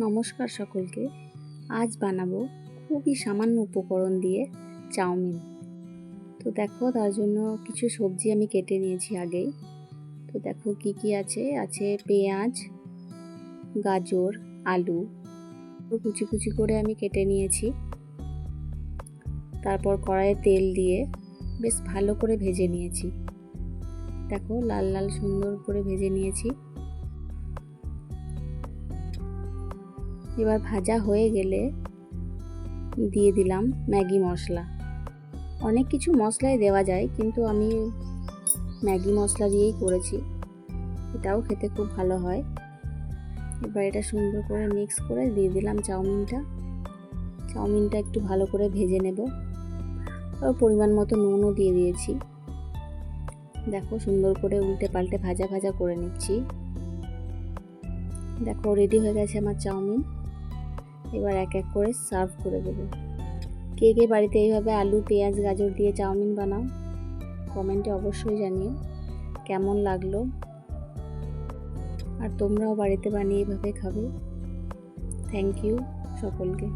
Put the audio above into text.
নমস্কার সকলকে। আজ বানাবো খুবই সামান্য উপকরণ দিয়ে চাউমিন। তো দেখো, তার জন্য কিছু সবজি আমি কেটে নিয়েছি আগেই। তো দেখো কি কি আছে পেঁয়াজ, গাজর, আলু কুচি কুচি করে আমি কেটে নিয়েছি। তারপর কড়াইয়ে তেল দিয়ে বেশ ভালো করে ভেজে নিয়েছি। দেখো লাল লাল সুন্দর করে ভেজে নিয়েছি। এবার ভাজা হয়ে গেলে দিয়ে দিলাম ম্যাগি মশলা। অনেক কিছু মশলাই দেওয়া যায়, কিন্তু আমি ম্যাগি মশলা দিয়েই করেছি। এটাও খেতে খুব ভালো হয়। এবার এটা সুন্দর করে মিক্স করে দিয়ে দিলাম চাউমিনটা একটু ভালো করে ভেজে নেব। আর পরিমাণ মতো নুনও দিয়ে দিয়েছি। দেখো সুন্দর করে উল্টে পাল্টে ভাজা ভাজা করে নিচ্ছি। দেখো রেডি হয়ে গেছে আমার চাউমিন। এবার এক এক করে সার্ভ করে দেবো। কে কে বাড়িতে এইভাবে আলু, পেঁয়াজ, গাজর দিয়ে চাউমিন বানাও? কমেন্টে অবশ্যই জানিও কেমন লাগলো। আর তোমরাও বাড়িতে বানিয়ে এভাবে খাবে। থ্যাংক ইউ সকলকে।